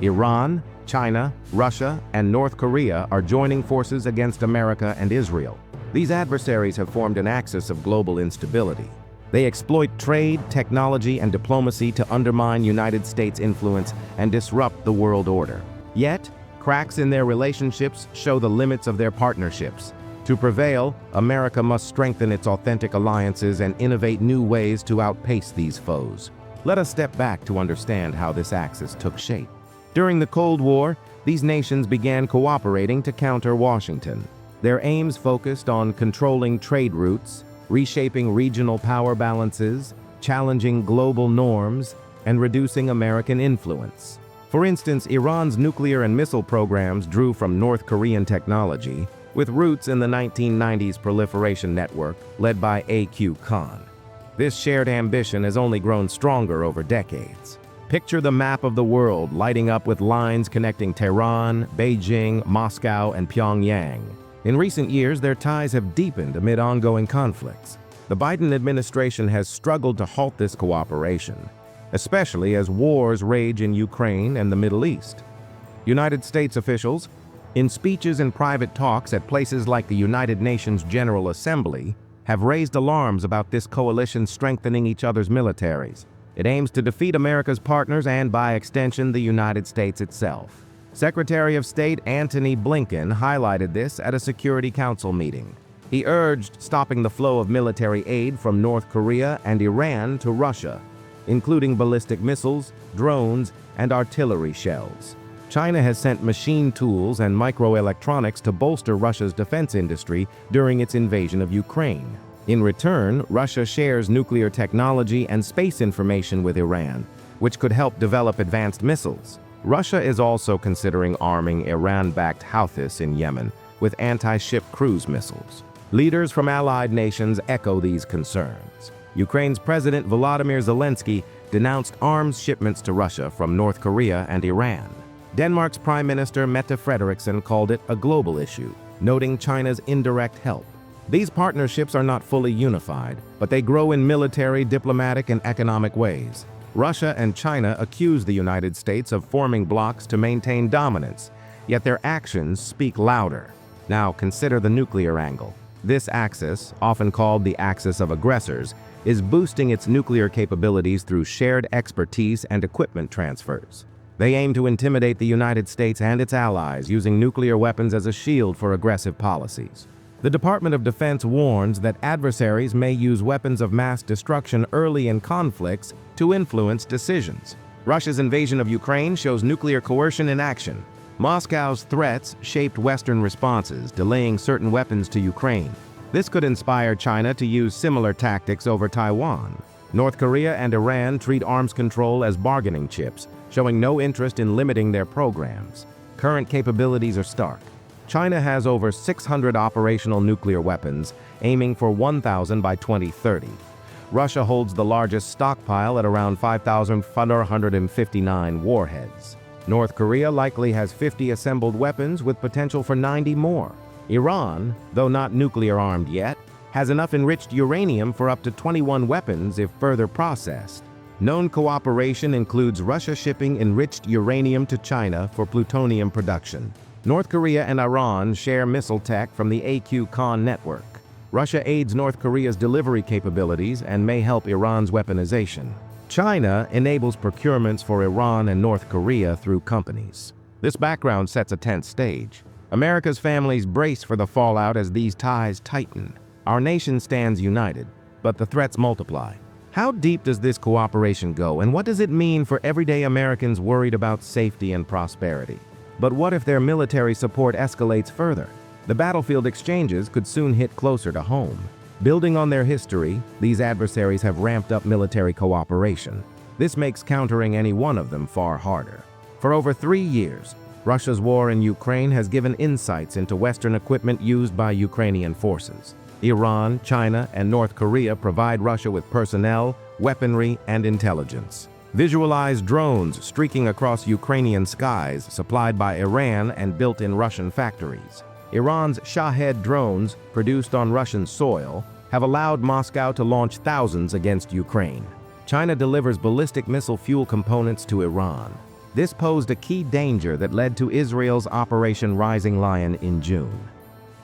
Iran, China, Russia, and North Korea are joining forces against America and Israel. These adversaries have formed an axis of global instability. They exploit trade, technology, and diplomacy to undermine United States influence and disrupt the world order. Yet, cracks in their relationships show the limits of their partnerships. To prevail, America must strengthen its authentic alliances and innovate new ways to outpace these foes. Let us step back to understand how this axis took shape. During the Cold War, these nations began cooperating to counter Washington. Their aims focused on controlling trade routes, reshaping regional power balances, challenging global norms, and reducing American influence. For instance, Iran's nuclear and missile programs drew from North Korean technology, with roots in the 1990s proliferation network led by A.Q. Khan. This shared ambition has only grown stronger over decades. Picture the map of the world lighting up with lines connecting Tehran, Beijing, Moscow, and Pyongyang. In recent years, their ties have deepened amid ongoing conflicts. The Biden administration has struggled to halt this cooperation, especially as wars rage in Ukraine and the Middle East. United States officials, in speeches and private talks at places like the United Nations General Assembly, have raised alarms about this coalition strengthening each other's militaries. It aims to defeat America's partners and, by extension, the United States itself. Secretary of State Antony Blinken highlighted this at a Security Council meeting. He urged stopping the flow of military aid from North Korea and Iran to Russia, including ballistic missiles, drones, and artillery shells. China has sent machine tools and microelectronics to bolster Russia's defense industry during its invasion of Ukraine. In return, Russia shares nuclear technology and space information with Iran, which could help develop advanced missiles. Russia is also considering arming Iran-backed Houthis in Yemen with anti-ship cruise missiles. Leaders from allied nations echo these concerns. Ukraine's President Volodymyr Zelensky denounced arms shipments to Russia from North Korea and Iran. Denmark's Prime Minister Mette Frederiksen called it a global issue, noting China's indirect help. These partnerships are not fully unified, but they grow in military, diplomatic, and economic ways. Russia and China accuse the United States of forming blocs to maintain dominance, yet their actions speak louder. Now consider the nuclear angle. This axis, often called the axis of aggressors, is boosting its nuclear capabilities through shared expertise and equipment transfers. They aim to intimidate the United States and its allies, using nuclear weapons as a shield for aggressive policies. The Department of Defense warns that adversaries may use weapons of mass destruction early in conflicts to influence decisions. Russia's invasion of Ukraine shows nuclear coercion in action. Moscow's threats shaped Western responses, delaying certain weapons to Ukraine. This could inspire China to use similar tactics over Taiwan. North Korea and Iran treat arms control as bargaining chips, showing no interest in limiting their programs. Current capabilities are stark. China has over 600 operational nuclear weapons, aiming for 1,000 by 2030. Russia holds the largest stockpile at around 5,459 warheads. North Korea likely has 50 assembled weapons with potential for 90 more. Iran, though not nuclear-armed yet, has enough enriched uranium for up to 21 weapons if further processed. Known cooperation includes Russia shipping enriched uranium to China for plutonium production. North Korea and Iran share missile tech from the A.Q. Khan network. Russia aids North Korea's delivery capabilities and may help Iran's weaponization. China enables procurements for Iran and North Korea through companies. This background sets a tense stage. America's families brace for the fallout as these ties tighten. Our nation stands united, but the threats multiply. How deep does this cooperation go, and what does it mean for everyday Americans worried about safety and prosperity? But what if their military support escalates further? The battlefield exchanges could soon hit closer to home. Building on their history, these adversaries have ramped up military cooperation. This makes countering any one of them far harder. For over 3 years, Russia's war in Ukraine has given insights into Western equipment used by Ukrainian forces. Iran, China, and North Korea provide Russia with personnel, weaponry, and intelligence. Visualize drones streaking across Ukrainian skies, supplied by Iran and built in Russian factories. Iran's Shahed drones, produced on Russian soil, have allowed Moscow to launch thousands against Ukraine. China delivers ballistic missile fuel components to Iran. This posed a key danger that led to Israel's Operation Rising Lion in June.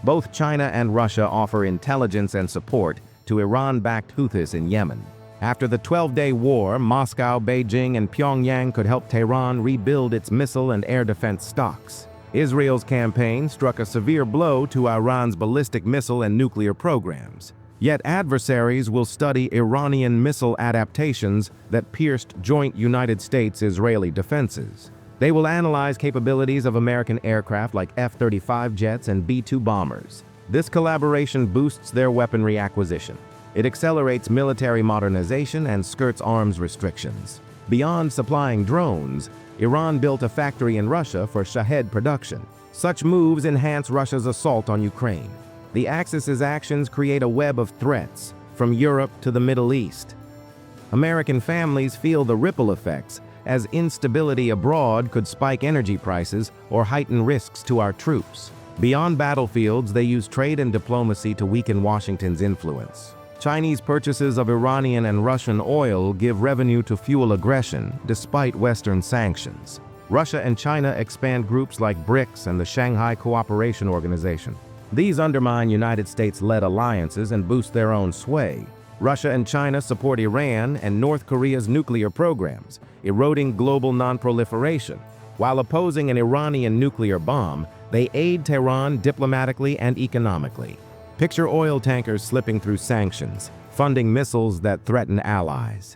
Both China and Russia offer intelligence and support to Iran-backed Houthis in Yemen. After the 12-day war, Moscow, Beijing, and Pyongyang could help Tehran rebuild its missile and air defense stocks. Israel's campaign struck a severe blow to Iran's ballistic missile and nuclear programs. Yet adversaries will study Iranian missile adaptations that pierced joint United States-Israeli defenses. They will analyze capabilities of American aircraft like F-35 jets and B-2 bombers. This collaboration boosts their weaponry acquisition. It accelerates military modernization and skirts arms restrictions. Beyond supplying drones, Iran built a factory in Russia for Shahed production. Such moves enhance Russia's assault on Ukraine. The Axis' actions create a web of threats, from Europe to the Middle East. American families feel the ripple effects, as instability abroad could spike energy prices or heighten risks to our troops. Beyond battlefields, they use trade and diplomacy to weaken Washington's influence. Chinese purchases of Iranian and Russian oil give revenue to fuel aggression, despite Western sanctions. Russia and China expand groups like BRICS and the Shanghai Cooperation Organization. These undermine United States-led alliances and boost their own sway. Russia and China support Iran and North Korea's nuclear programs, eroding global non-proliferation. While opposing an Iranian nuclear bomb, they aid Tehran diplomatically and economically. Picture oil tankers slipping through sanctions, funding missiles that threaten allies.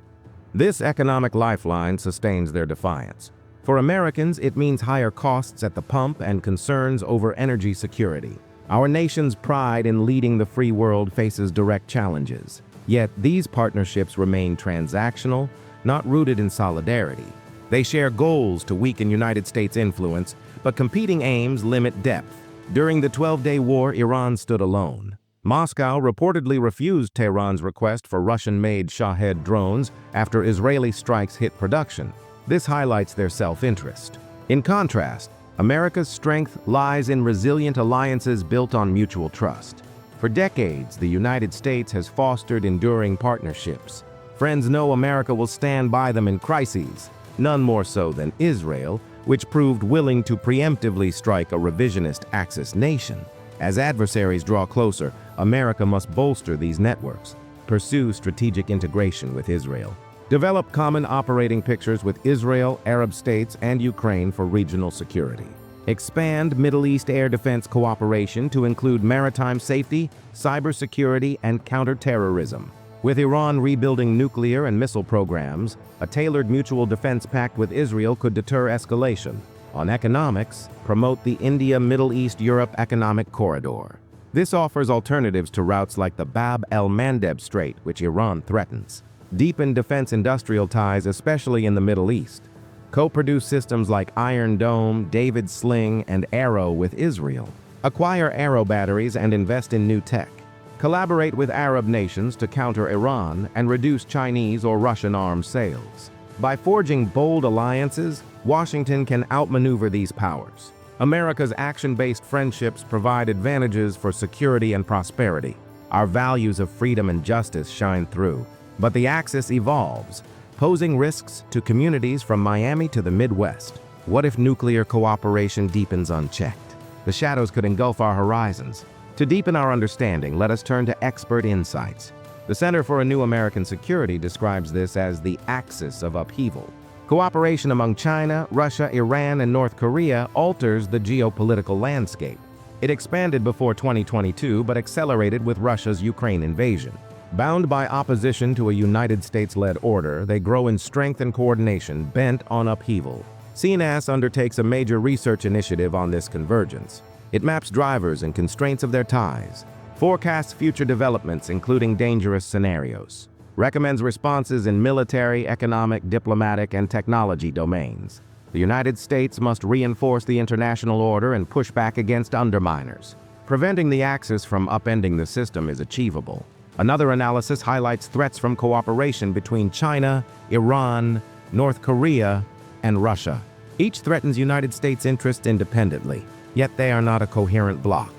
This economic lifeline sustains their defiance. For Americans, it means higher costs at the pump and concerns over energy security. Our nation's pride in leading the free world faces direct challenges. Yet these partnerships remain transactional, not rooted in solidarity. They share goals to weaken United States influence, but competing aims limit depth. During the 12-day war, Iran stood alone. Moscow reportedly refused Tehran's request for Russian-made Shahed drones after Israeli strikes hit production. This highlights their self-interest. In contrast, America's strength lies in resilient alliances built on mutual trust. For decades, the United States has fostered enduring partnerships. Friends know America will stand by them in crises, none more so than Israel, which proved willing to preemptively strike a revisionist Axis nation. As adversaries draw closer, America must bolster these networks, pursue strategic integration with Israel, develop common operating pictures with Israel, Arab states, and Ukraine for regional security, expand Middle East air defense cooperation to include maritime safety, cybersecurity, and counterterrorism. With Iran rebuilding nuclear and missile programs, a tailored mutual defense pact with Israel could deter escalation. On economics, promote the India-Middle East-Europe economic corridor. This offers alternatives to routes like the Bab el-Mandeb Strait, which Iran threatens. Deepen defense industrial ties, especially in the Middle East. Co-produce systems like Iron Dome, David Sling, and Arrow with Israel. Acquire Arrow batteries and invest in new tech. Collaborate with Arab nations to counter Iran and reduce Chinese or Russian arms sales. By forging bold alliances, Washington can outmaneuver these powers. America's action-based friendships provide advantages for security and prosperity. Our values of freedom and justice shine through. But the Axis evolves, posing risks to communities from Miami to the Midwest. What if nuclear cooperation deepens unchecked? The shadows could engulf our horizons. To deepen our understanding, let us turn to expert insights. The Center for a New American Security describes this as the axis of upheaval. Cooperation among China, Russia, Iran, and North Korea alters the geopolitical landscape. It expanded before 2022 but accelerated with Russia's Ukraine invasion. Bound by opposition to a United States-led order, they grow in strength and coordination, bent on upheaval. CNAS undertakes a major research initiative on this convergence. It maps drivers and constraints of their ties, forecasts future developments including dangerous scenarios, recommends responses in military, economic, diplomatic, and technology domains. The United States must reinforce the international order and push back against underminers. Preventing the Axis from upending the system is achievable. Another analysis highlights threats from cooperation between China, Iran, North Korea, and Russia. Each threatens United States interests independently, yet they are not a coherent bloc.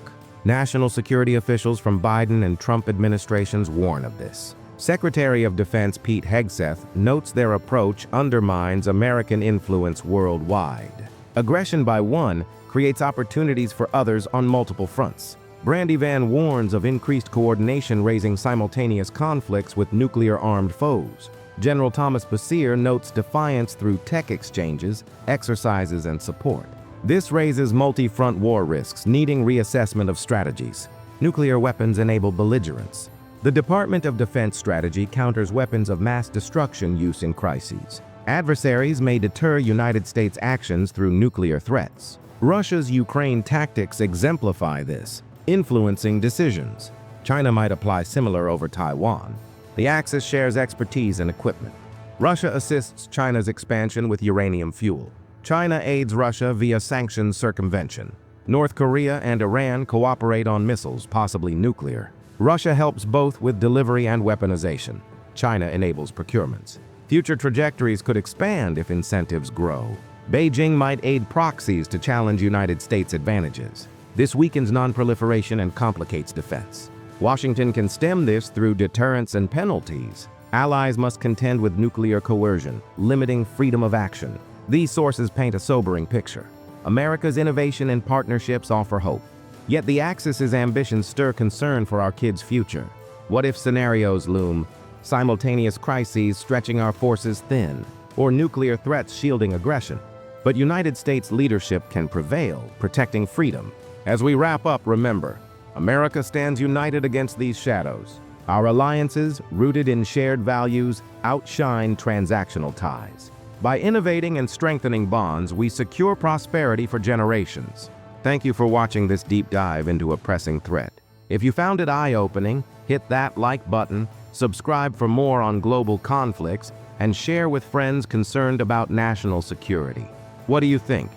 National security officials from Biden and Trump administrations warn of this. Secretary of Defense Pete Hegseth notes their approach undermines American influence worldwide. Aggression by one creates opportunities for others on multiple fronts. Brandy Van warns of increased coordination raising simultaneous conflicts with nuclear-armed foes. General Thomas Basier notes defiance through tech exchanges, exercises, and support. This raises multi-front war risks, needing reassessment of strategies. Nuclear weapons enable belligerence. The Department of Defense strategy counters weapons of mass destruction use in crises. Adversaries may deter United States actions through nuclear threats. Russia's Ukraine tactics exemplify this, influencing decisions. China might apply similar over Taiwan. The Axis shares expertise and equipment. Russia assists China's expansion with uranium fuel. China aids Russia via sanctions circumvention. North Korea and Iran cooperate on missiles, possibly nuclear. Russia helps both with delivery and weaponization. China enables procurements. Future trajectories could expand if incentives grow. Beijing might aid proxies to challenge United States advantages. This weakens non-proliferation and complicates defense. Washington can stem this through deterrence and penalties. Allies must contend with nuclear coercion, limiting freedom of action. These sources paint a sobering picture. America's innovation and partnerships offer hope. Yet the Axis's ambitions stir concern for our kids' future. What if scenarios loom? Simultaneous crises stretching our forces thin, or nuclear threats shielding aggression. But United States leadership can prevail, protecting freedom. As we wrap up, remember, America stands united against these shadows. Our alliances, rooted in shared values, outshine transactional ties. By innovating and strengthening bonds, we secure prosperity for generations. Thank you for watching this deep dive into a pressing threat. If you found it eye-opening, hit that like button, subscribe for more on global conflicts, and share with friends concerned about national security. What do you think?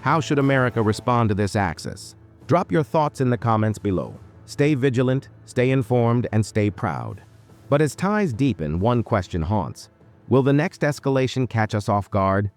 How should America respond to this axis? Drop your thoughts in the comments below. Stay vigilant, stay informed, and stay proud. But as ties deepen, one question haunts. Will the next escalation catch us off guard?